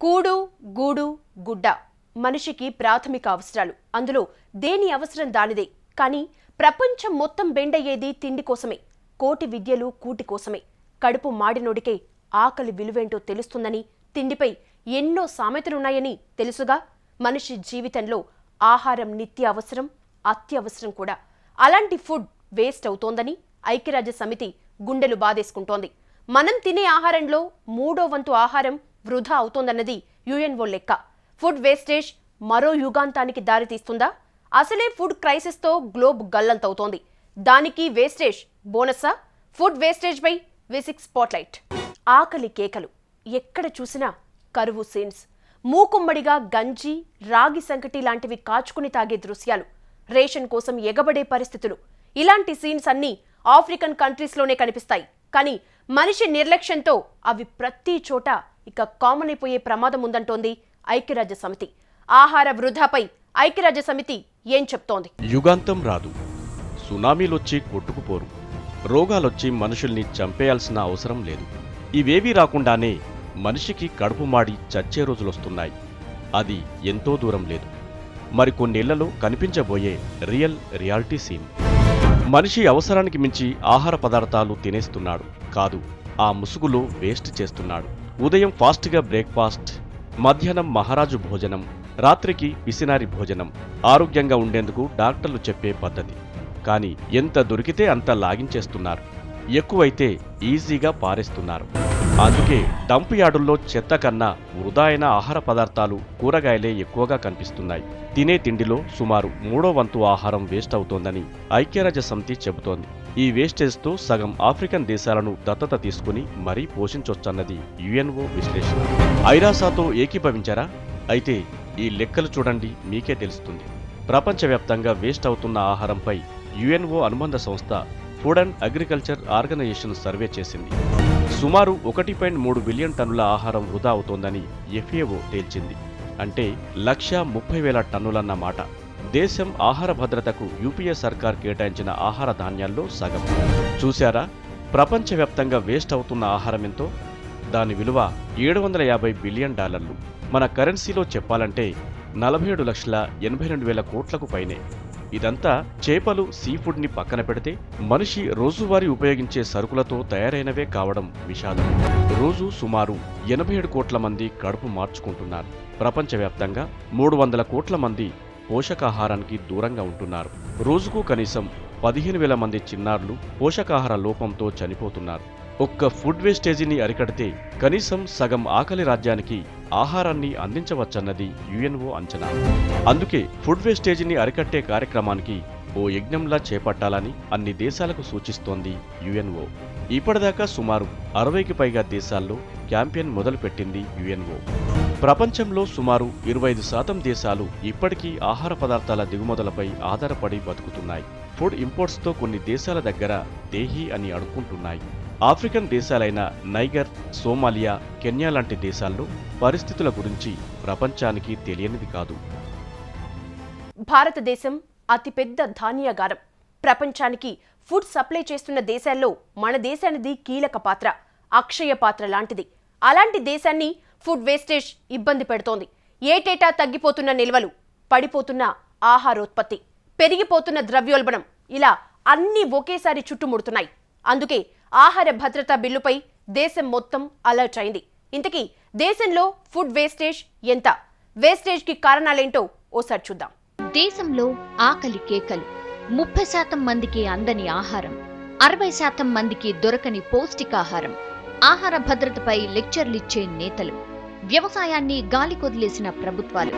కూడు, గూడు, గుడ్డ మనిషికి ప్రాథమిక అవసరాలు. అందులో దేని అవసరం దానిదే. కానీ ప్రపంచం మొత్తం బెండయ్యేది తిండి కోసమే. కోటి విద్యలు కూటి కోసమే. కడుపు మాడినోడికే ఆకలి విలువేంటో తెలుస్తుందని, తిండిపై ఎన్నో సామెతలున్నాయని తెలుసుగా. మనిషి జీవితంలో ఆహారం నిత్య అవసరం, అత్యవసరం కూడా. అలాంటి ఫుడ్ వేస్ట్ అవుతోందని ఐక్యరాజ్య సమితి గుండెలు బాధేసుకుంటోంది. మనం తినే ఆహారంలో 3వ వంతు ఆహారం వృధా అవుతోందన్నది యుఎన్ఓ లెక్క. ఫుడ్ వేస్టేజ్ మరో యుగాంతానికి దారితీస్తుందా? అసలే ఫుడ్ క్రైసిస్తో గ్లోబ్ గల్లంతవుతోంది. దానికి వేస్టేజ్ బోనసా? ఫుడ్ వేస్టేజ్ పై V6 స్పాట్లైట్. ఆకలి కేకలు, ఎక్కడ చూసినా కరువు సీన్స్. మూకుమ్మడిగా గంజి, రాగి సంకటి లాంటివి కాచుకుని తాగే దృశ్యాలు. రేషన్ కోసం ఎగబడే పరిస్థితులు. ఇలాంటి సీన్స్ అన్నీ ఆఫ్రికన్ కంట్రీస్లోనే కనిపిస్తాయి. కానీ మనిషి నిర్లక్ష్యంతో అవి ప్రతి చోట ఇక కామన్ అయిపోయే ప్రమాదం ఉందంటోంది ఐక్యరాజ్య సమితి. ఆహార వృధాపై ఐక్యరాజ్య సమితి ఏం చెప్తోంది? యుగాంతం రాదు, సునామీలొచ్చి కొట్టుకుపోరు, రోగాలొచ్చి మనుషుల్ని చంపేయాల్సిన అవసరం లేదు. ఇవేవీ రాకుండానే మనిషికి కడుపు మాడి చచ్చే రోజులొస్తున్నాయి. అది ఎంతో దూరం లేదు. మరికొన్నేళ్లలో కనిపించబోయే రియాలిటీ సీన్. మనిషి అవసరానికి మించి ఆహార పదార్థాలు తినేస్తున్నాడు కాదు, ఆ ముసుగులో వేస్ట్ చేస్తున్నాడు. ఉదయం ఫాస్ట్గా బ్రేక్ఫాస్ట్, మధ్యాహ్నం మహారాజు భోజనం, రాత్రికి పిసినారి భోజనం. ఆరోగ్యంగా ఉండేందుకు డాక్టర్లు చెప్పే పద్ధతి. కానీ ఎంత దొరికితే అంత లాగించేస్తున్నారు. ఎక్కువైతే ఈజీగా పారేస్తున్నారు. అందుకే డంప్ యార్డుల్లో చెత్త కన్నా వృధా అయిన ఆహార పదార్థాలు, కూరగాయలే ఎక్కువగా కనిపిస్తున్నాయి. తినే తిండిలో సుమారు 3వ వంతు ఆహారం వేస్ట్ అవుతోందని ఐక్యరాజ్య సమితి చెబుతోంది. ఈ వేస్టేజ్తో సగం ఆఫ్రికన్ దేశాలను దత్తత తీసుకుని మరీ పోషించొచ్చన్నది యుఎన్ఓ విశ్లేషణ. ఐరాసాతో ఏకీభవించారా? అయితే ఈ లెక్కలు చూడండి, మీకే తెలుస్తుంది. ప్రపంచవ్యాప్తంగా వేస్ట్ అవుతున్న ఆహారంపై యుఎన్ఓ అనుబంధ సంస్థ food and agriculture organisation survey చేసింది. సుమారు 1.3 బిలియన్ టన్నుల ఆహారం వృధా అవుతోందని FAO తేల్చింది. అంటే 1,30,000 టన్నులన్న మాట. దేశం ఆహార భద్రతకు యూపీఏ సర్కార్ కేటాయించిన ఆహార ధాన్యాల్లో సగం. చూశారా ప్రపంచవ్యాప్తంగా వేస్ట్ అవుతున్న ఆహారం ఎంతో? దాని విలువ $750 బిలియన్. మన కరెన్సీలో చెప్పాలంటే 47,82,000 కోట్లకు పైనే. ఇదంతా చేపలు, సీఫుడ్ ని పక్కన పెడితే మనిషి రోజువారీ ఉపయోగించే సరుకులతో తయారైనవే కావడం విషాదం. రోజు సుమారు 87 కోట్ల మంది కడుపు మార్చుకుంటున్నారు. ప్రపంచవ్యాప్తంగా 300 కోట్ల మంది పోషకాహారానికి దూరంగా ఉంటున్నారు. రోజుకు కనీసం 15,000 మంది చిన్నారులు పోషకాహార లోపంతో చనిపోతున్నారు. ఒక్క ఫుడ్ వేస్టేజీని అరికడితే కనీసం సగం ఆకలి రాజ్యానికి ఆహారాన్ని అందించవచ్చన్నది యుఎన్ఓ అంచనా. అందుకే ఫుడ్ వేస్టేజీని అరికట్టే కార్యక్రమానికి ఓ యజ్ఞంలా చేపట్టాలని అన్ని దేశాలకు సూచిస్తోంది యుఎన్ఓ. ఇప్పటిదాకా సుమారు 60కి పైగా దేశాల్లో క్యాంపెయిన్ మొదలుపెట్టింది యుఎన్ఓ. ప్రపంచంలో సుమారు 25% దేశాలు ఇప్పటికీ ఆహార పదార్థాల దిగుమతులపై ఆధారపడి బతుకుతున్నాయి. ఫుడ్ ఇంపోర్ట్స్తో కొన్ని దేశాల దగ్గర దేహీ అని అడుక్కుంటున్నాయి. ఆఫ్రికన్ దేశాలైన నైగర్, సోమాలియా, కెన్యా లాంటి దేశాల్లో పరిస్థితుల గురించి ప్రపంచానికి తెలియనిది కాదు. భారతదేశం అతిపెద్ద ధాన్యాగారం. ప్రపంచానికి ఫుడ్ సప్లై చేస్తున్న దేశాల్లో మన దేశానిది కీలక పాత్ర, అక్షయ పాత్ర లాంటిది. అలాంటి దేశాన్ని ఫుడ్ వేస్టేజ్ ఇబ్బంది పెడుతోంది. ఏటేటా తగ్గిపోతున్న నిల్వలు, పడిపోతున్న ఆహారోత్పత్తి, పెరిగిపోతున్న ద్రవ్యోల్బణం, ఇలా అన్నీ ఒకేసారి చుట్టుముడుతున్నాయి. అందుకే ఆహార భద్రతా బిల్లుపై దేశం మొత్తం అలర్ట్ అయింది. ఇంతకీ దేశంలో ఫుడ్ వేస్టేజ్ ఎంత? వేస్టేజ్కి కారణాలేంటో ఓసారి చూద్దాం. దేశంలో ఆకలి కేకలు, 30% మందికి అందని ఆహారం, 60% మందికి దొరకని పౌష్టికాహారం, ఆహార భద్రతపై లెక్చర్లిచ్చే నేతలు, వ్యవసాయాన్ని గాలికొదిలేసిన ప్రభుత్వాలు.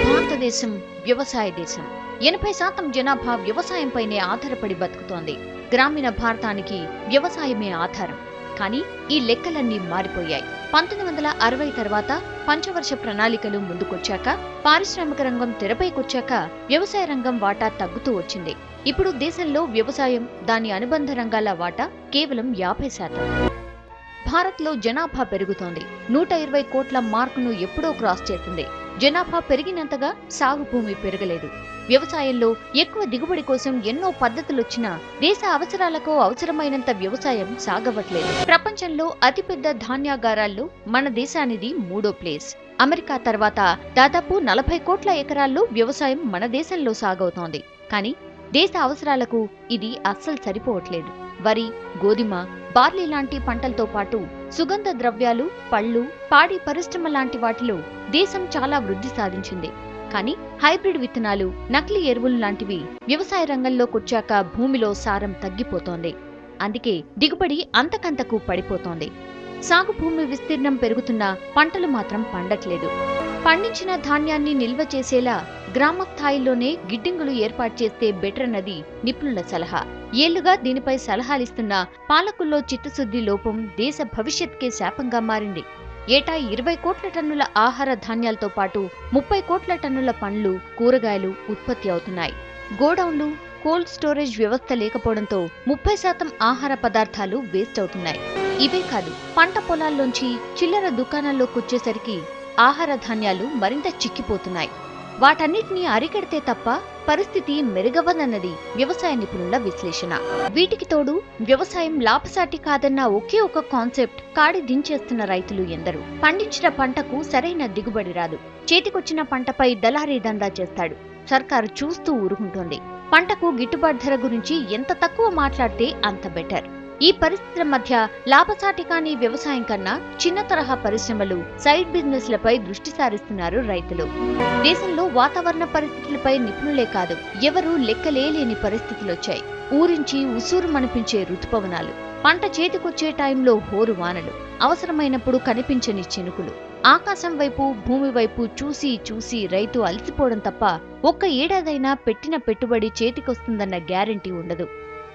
భారతదేశం వ్యవసాయ దేశం. 80% జనాభా వ్యవసాయంపైనే ఆధారపడి బతుకుతోంది. గ్రామీణ భారతానికి వ్యవసాయమే ఆధారం. కానీ ఈ లెక్కలన్నీ మారిపోయాయి. 1960 తర్వాత పంచవర్ష ప్రణాళికలు ముందుకొచ్చాక, పారిశ్రామిక రంగం తెరపైకొచ్చాక వ్యవసాయ రంగం వాటా తగ్గుతూ వచ్చింది. ఇప్పుడు దేశంలో వ్యవసాయం, దాని అనుబంధ రంగాల వాటా కేవలం 50%. భారత్లో జనాభా పెరుగుతోంది. 120 కోట్ల మార్కును ఎప్పుడో క్రాస్ చేసింది. జనాభా పెరిగినంతగా సాగు భూమి పెరగలేదు. వ్యవసాయంలో ఎక్కువ దిగుబడి కోసం ఎన్నో పద్ధతులొచ్చినా దేశ అవసరాలకు అవసరమైనంత వ్యవసాయం సాగవట్లేదు. ప్రపంచంలో అతిపెద్ద ధాన్యాగారాల్లో మన దేశానిది 3వ ప్లేస్. అమెరికా తర్వాత దాదాపు 40 కోట్ల ఎకరాల్లో వ్యవసాయం మన దేశంలో సాగవుతోంది. కానీ దేశ అవసరాలకు ఇది అస్సలు సరిపోవట్లేదు. వరి, గోధుమ, బార్లీ లాంటి పంటలతో పాటు సుగంధ ద్రవ్యాలు, పళ్ళు, పాడి పరిశ్రమ లాంటి వాటిలో దేశం చాలా వృద్ధి సాధించింది. కానీ హైబ్రిడ్ విత్తనాలు, నకిలీ ఎరువులు లాంటివి వ్యవసాయ రంగంలోకొచ్చాక భూమిలో సారం తగ్గిపోతోంది. అందుకే దిగుబడి అంతకంతకు పడిపోతోంది. సాగు భూమి విస్తీర్ణం పెరుగుతున్నా పంటలు మాత్రం పండట్లేదు. పండించిన ధాన్యాన్ని నిల్వ చేసేలా గ్రామ స్థాయిలోనే గిడ్డింగులు ఏర్పాటు చేస్తే బెటర్ అన్నది నిపుణుల సలహా. ఏళ్లుగా దీనిపై సలహాలిస్తున్న పాలకుల్లో చిత్తశుద్ధి లోపం దేశ భవిష్యత్కే శాపంగా మారింది. ఏటా 20 కోట్ల టన్నుల ఆహార ధాన్యాలతో పాటు 30 కోట్ల టన్నుల పండ్లు, కూరగాయలు ఉత్పత్తి అవుతున్నాయి. గోడౌన్లు, కోల్డ్ స్టోరేజ్ వ్యవస్థ లేకపోవడంతో 30% ఆహార పదార్థాలు వేస్ట్ అవుతున్నాయి. ఇవే కాదు, పంట పొలాల్లోంచి చిల్లర దుకాణాల్లోకొచ్చేసరికి ఆహార ధాన్యాలు మరింత చిక్కిపోతున్నాయి. వాటన్నిటినీ అరికడితే తప్ప పరిస్థితి మెరుగవదన్నది వ్యవసాయ నిపుణుల విశ్లేషణ. వీటికి తోడు వ్యవసాయం లాభసాటి కాదన్న ఒకే ఒక కాన్సెప్ట్ కాడి దించేస్తున్న రైతులు ఎందరో. పండించిన పంటకు సరైన దిగుబడి రాదు. చేతికొచ్చిన పంటపై దళారీ దందా చేస్తాడు. సర్కారు చూస్తూ ఊరుకుంటోంది. పంటకు గిట్టుబాటు ధర గురించి ఎంత తక్కువ మాట్లాడితే అంత బెటర్. ఈ పరిస్థితుల మధ్య లాభసాటి కాని వ్యవసాయం కన్నా చిన్న తరహా పరిశ్రమలు, సైడ్ బిజినెస్లపై దృష్టి సారిస్తున్నారు రైతులు. దేశంలో వాతావరణ పరిస్థితులపై నిపుణులే కాదు, ఎవరూ లెక్కలేని పరిస్థితులొచ్చాయి. ఊరించి ఉసూరుమనిపించే రుతుపవనాలు, పంట చేతికొచ్చే టైంలో హోరు వానలు, అవసరమైనప్పుడు కనిపించని చినుకులు. ఆకాశం వైపు, భూమి వైపు చూసి చూసి రైతు అలసిపోవడం తప్ప ఒక్క ఏడాదైనా పెట్టిన పెట్టుబడి చేతికొస్తుందన్న గ్యారెంటీ ఉండదు.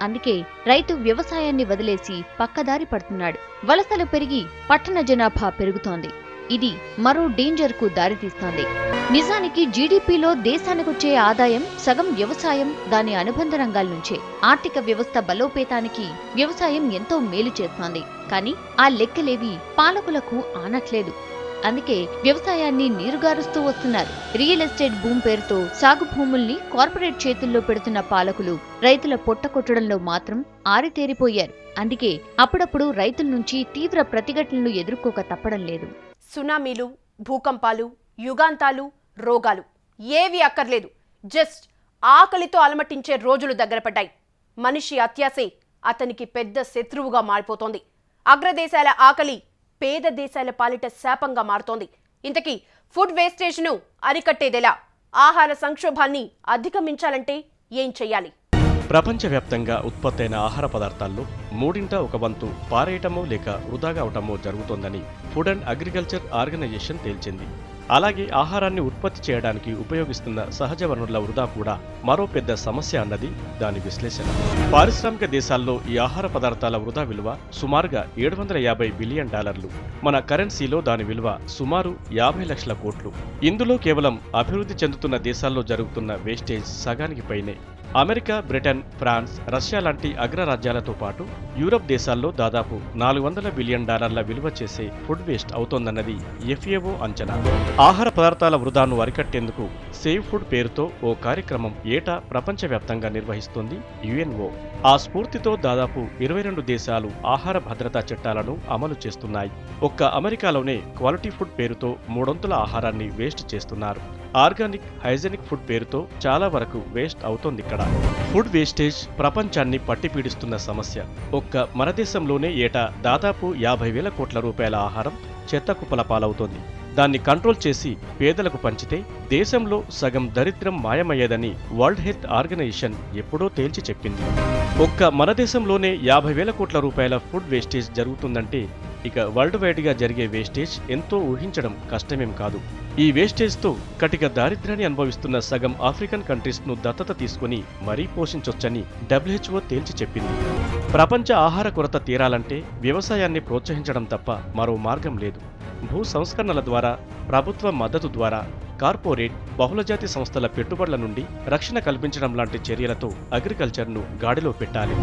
అందుకే రైతు వ్యవసాయాన్ని వదిలేసి పక్కదారి పడుతున్నాడు. వలసలు పెరిగి పట్టణ జనాభా పెరుగుతోంది. ఇది మరో డేంజర్ కు దారితీస్తోంది. నిజానికి జీడీపీలో దేశానికొచ్చే ఆదాయం సగం వ్యవసాయం, దాని అనుబంధ రంగాల నుంచే. ఆర్థిక వ్యవస్థ బలోపేతానికి వ్యవసాయం ఎంతో మేలు చేస్తోంది. కానీ ఆ లెక్కలేవి పాలకులకు ఆనట్లేదు. అందుకే వ్యవసాయాన్ని నీరుగారుస్తూ వస్తున్నారు. రియల్ ఎస్టేట్ భూమి పేరుతో సాగు భూముల్ని కార్పొరేట్ చేతుల్లో పెడుతున్న పాలకులు రైతుల పొట్టకొట్టడంలో మాత్రం ఆరితేరిపోయారు. అందుకే అప్పుడప్పుడు రైతుల నుంచి తీవ్ర ప్రతిఘటనలు ఎదుర్కోక తప్పడం లేదు. సునామీలు, భూకంపాలు, యుగాంతాలు, రోగాలు ఏవి అక్కర్లేదు. జస్ట్ ఆకలితో అలమటించే రోజులు దగ్గరపడ్డాయి. మనిషి అత్యాసే అతనికి పెద్ద శత్రువుగా మారిపోతోంది. అగ్రదేశాల ఆకలి పేద దేశాల పాలిట శాపంగా మారుతోంది. ఇంతకీ ఫుడ్ వేస్టేజ్ను అరికట్టేదెలా? ఆహార సంక్షోభాన్ని అధిగమించాలంటే ఏం చెయ్యాలి? ప్రపంచవ్యాప్తంగా ఉత్పత్తైన ఆహార పదార్థాల్లో 1/3 పారేయటమో లేక వృధాగా అవటమో జరుగుతోందని ఫుడ్ అండ్ అగ్రికల్చర్ ఆర్గనైజేషన్ తేల్చింది. అలాగే ఆహారాన్ని ఉత్పత్తి చేయడానికి ఉపయోగిస్తున్న సహజ వనరుల వృధా కూడా మరో పెద్ద సమస్య అన్నది దాని విశ్లేషణ. పారిశ్రామిక దేశాల్లో ఈ ఆహార పదార్థాల వృధా విలువ సుమారుగా $750 బిలియన్. మన కరెన్సీలో దాని విలువ సుమారు 50 లక్షల కోట్లు. ఇందులో కేవలం అభివృద్ధి చెందుతున్న దేశాల్లో జరుగుతున్న వేస్టేజ్ సగానికి పైనే. అమెరికా, బ్రిటన్, ఫ్రాన్స్, రష్యా లాంటి అగ్రరాజ్యాలతో పాటు యూరప్ దేశాల్లో దాదాపు $400 బిలియన్ విలువ చేసే ఫుడ్ వేస్ట్ అవుతోందన్నది FAO అంచనా. ఆహార పదార్థాల వృధాను అరికట్టేందుకు సేవ్ ఫుడ్ పేరుతో ఓ కార్యక్రమం ఏటా ప్రపంచవ్యాప్తంగా నిర్వహిస్తోంది UNO. ఆ స్ఫూర్తితో దాదాపు 22 దేశాలు ఆహార భద్రతా చట్టాలను అమలు చేస్తున్నాయి. ఒక్క అమెరికాలోనే క్వాలిటీ ఫుడ్ పేరుతో 300 ఆహారాన్ని వేస్ట్ చేస్తున్నారు. ఆర్గానిక్, హైజెనిక్ ఫుడ్ పేరుతో చాలా వరకు వేస్ట్ అవుతోందిక్కడ. ఫుడ్ వేస్టేజ్ ప్రపంచాన్ని పట్టిపీడిస్తున్న సమస్య. ఒక్క మన దేశంలోనే ఏటా దాదాపు 50,000 కోట్ల రూపాయల ఆహారం చెత్త కుప్పల పాలవుతోంది. దాన్ని కంట్రోల్ చేసి పేదలకు పంచితే దేశంలో సగం దరిద్రం మాయమయ్యేదని వరల్డ్ హెల్త్ ఆర్గనైజేషన్ ఎప్పుడో తేల్చి చెప్పింది. ఒక్క మన దేశంలోనే 50,000 కోట్ల రూపాయల ఫుడ్ వేస్టేజ్ జరుగుతుందంటే ఇక వరల్డ్ వైడ్గా జరిగే వేస్టేజ్ ఎంతో ఊహించడం కష్టమేం కాదు. ఈ వేస్టేజ్తో కటిక దారిద్ర్యాన్ని అనుభవిస్తున్న సగం ఆఫ్రికన్ కంట్రీస్ను దత్తత తీసుకుని మరీ పోషించొచ్చని WHO తేల్చి చెప్పింది. ప్రపంచ ఆహార కొరత తీరాలంటే వ్యవసాయాన్ని ప్రోత్సహించడం తప్ప మరో మార్గం లేదు. భూ సంస్కరణల ద్వారా, ప్రభుత్వ మద్దతు ద్వారా, కార్పొరేట్, బహుళజాతి సంస్థల పెట్టుబడుల నుండి రక్షణ కల్పించడం లాంటి చర్యలతో అగ్రికల్చర్ను గాడిలో పెట్టాలి.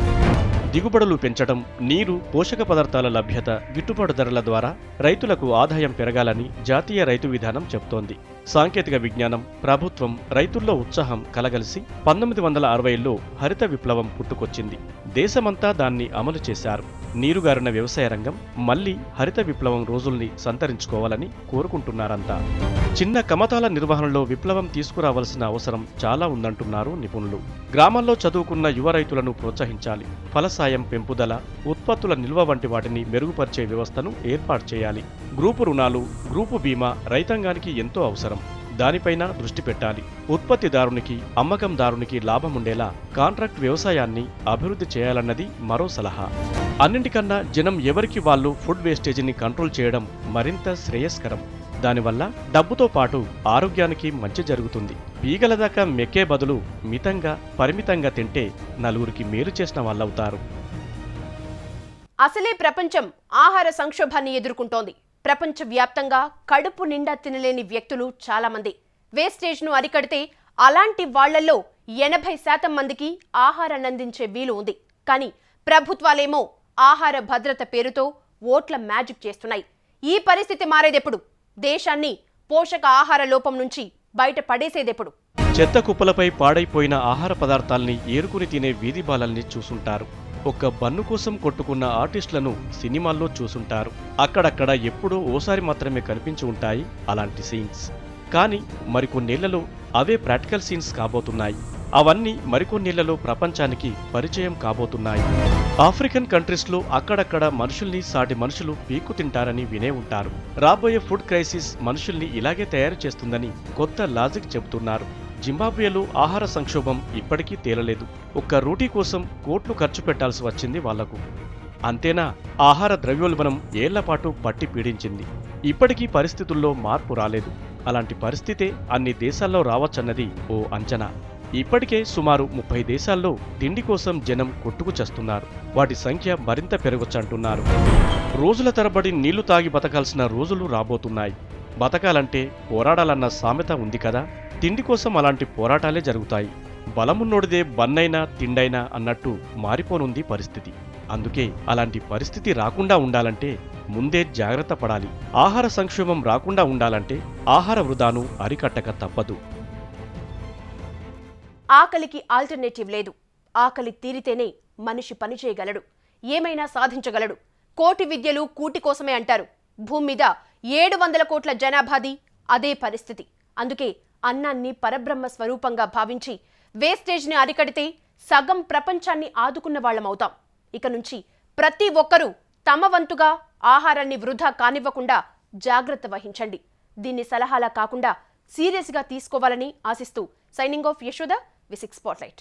దిగుబడులు పెంచడం, నీరు, పోషక పదార్థాల లభ్యత, గిట్టుబాటు ధరల ద్వారా రైతులకు ఆదాయం పెరగాలని జాతీయ రైతు విధానం చెబుతోంది. సాంకేతిక విజ్ఞానం, ప్రభుత్వం, రైతుల్లో ఉత్సాహం కలగలిసి 1960లో హరిత విప్లవం పుట్టుకొచ్చింది. దేశమంతా దాన్ని అమలు చేశారు. నీరుగారిన వ్యవసాయ రంగం మళ్లీ హరిత విప్లవం రోజుల్ని సంతరించుకోవాలని కోరుకుంటున్నారంతా. చిన్న కమతాల నిర్వహణలో విప్లవం తీసుకురావాల్సిన అవసరం చాలా ఉందంటున్నారు నిపుణులు. గ్రామాల్లో చదువుకున్న యువ రైతులను ప్రోత్సహించాలి. ఫలసాయం పెంపుదల, ఉత్పత్తుల నిల్వ వంటి వాటిని మెరుగుపరిచే వ్యవస్థను ఏర్పాటు చేయాలి. గ్రూపు రుణాలు, గ్రూపు బీమా రైతాంగానికి ఎంతో అవసరం. దానిపైన దృష్టి పెట్టాలి. ఉత్పత్తిదారునికి, అమ్మకందారునికి లాభముండేలా కాంట్రాక్ట్ వ్యవసాయాన్ని అభివృద్ధి చేయాలన్నది మరో సలహా. అన్నింటికన్నా జనం ఎవరికి వాళ్ళు ఫుడ్ వేస్టేజీని కంట్రోల్ చేయడం మరింత శ్రేయస్కరం. దానివల్ల డబ్బుతో పాటు ఆరోగ్యానికి మంచి జరుగుతుంది. పీగల దాకా మెక్కే బదులు మితంగా, పరిమితంగా తింటే నలుగురికి మేలు చేసిన వాళ్ళవుతారు. అసలే ప్రపంచం ఆహార సంక్షోభాన్ని ఎదుర్కొంటోంది. ప్రపంచవ్యాప్తంగా కడుపు నిండా తినలేని వ్యక్తులు చాలా మంది. వేస్టేజ్ను అరికడితే అలాంటి వాళ్లలో 80% మందికి ఆహారాన్ని అందించే వీలు ఉంది. కానీ ప్రభుత్వాలేమో ఆహార భద్రత పేరుతో ఓట్ల మ్యాజిక్ చేస్తున్నాయి. ఈ పరిస్థితి మారేదెప్పుడు? దేశాన్ని పోషక ఆహార లోపం నుంచి బయట పడేసేదెప్పుడు? చెత్త కుప్పలపై పాడైపోయిన ఆహార పదార్థాల్ని ఏరుకుని తినే వీధి బాలల్ని చూసుంటారు. ఒక్క బన్ను కోసం కొట్టుకున్న ఆర్టిస్టులను సినిమాల్లో చూసుంటారు. అక్కడక్కడ ఎప్పుడో ఓసారి మాత్రమే కనిపించి ఉంటాయి అలాంటి సీన్స్. కానీ మరికొన్నేళ్లలో అవే ప్రాక్టికల్ సీన్స్ కాబోతున్నాయి. అవన్నీ మరికొన్నేళ్లలో ప్రపంచానికి పరిచయం కాబోతున్నాయి. ఆఫ్రికన్ కంట్రీస్లో అక్కడక్కడ మనుషుల్ని సాటి మనుషులు పీక్కు తింటారని వినే ఉంటారు. రాబోయే ఫుడ్ క్రైసిస్ మనుషుల్ని ఇలాగే తయారు చేస్తుందని కొత్త లాజిక్ చెబుతున్నారు. జింబాబ్వేలో ఆహార సంక్షోభం ఇప్పటికీ తేలలేదు. ఒక్క రోటీ కోసం కోట్లు ఖర్చు పెట్టాల్సి వచ్చింది వాళ్లకు. అంతేనా, ఆహార ద్రవ్యోల్బణం ఏళ్లపాటు పట్టి పీడించింది. ఇప్పటికీ పరిస్థితుల్లో మార్పు రాలేదు. అలాంటి పరిస్థితే అన్ని దేశాల్లో రావచ్చన్నది ఓ అంచనా. ఇప్పటికే సుమారు 30 దేశాల్లో తిండి కోసం జనం కొట్టుకు చస్తున్నారు. వాటి సంఖ్య మరింత పెరగొచ్చంటున్నారు. రోజుల తరబడి నీళ్లు తాగి బతకాల్సిన రోజులు రాబోతున్నాయి. బతకాలంటే పోరాడాలన్న సామెత ఉంది కదా. తిండి కోసం అలాంటి పోరాటాలే జరుగుతాయి. బలమున్నోడిదే బన్నైనా తిండైనా అన్నట్టు మారిపోనుంది పరిస్థితి. అందుకే అలాంటి పరిస్థితి రాకుండా ఉండాలంటే ముందే జాగ్రత్త పడాలి. ఆహార సంక్షోభం రాకుండా ఉండాలంటే ఆహార వృధాను అరికట్టక తప్పదు. ఆకలికి ఆల్టర్నేటివ్ లేదు. ఆకలి తీరితేనే మనిషి పని చేయగలడు, ఏమైనా సాధించగలడు. కోటి విద్యలు కూటి కోసమే అంటారు. భూమి మీద 700 కోట్ల జనాభాది అదే పరిస్థితి. అందుకే అన్నాన్ని పరబ్రహ్మ స్వరూపంగా భావించి వేస్టేజ్ని అరికడితే సగం ప్రపంచాన్ని ఆదుకున్న వాళ్ళమవుతాం. ఇక నుంచి ప్రతి ఒక్కరూ తమ వంతుగా ఆహారాన్ని వృధా కానివ్వకుండా జాగ్రత్త వహించండి. దీన్ని సలహాలా కాకుండా సీరియస్గా తీసుకోవాలని ఆశిస్తూ signing off Yashoda, V6 Spotlight.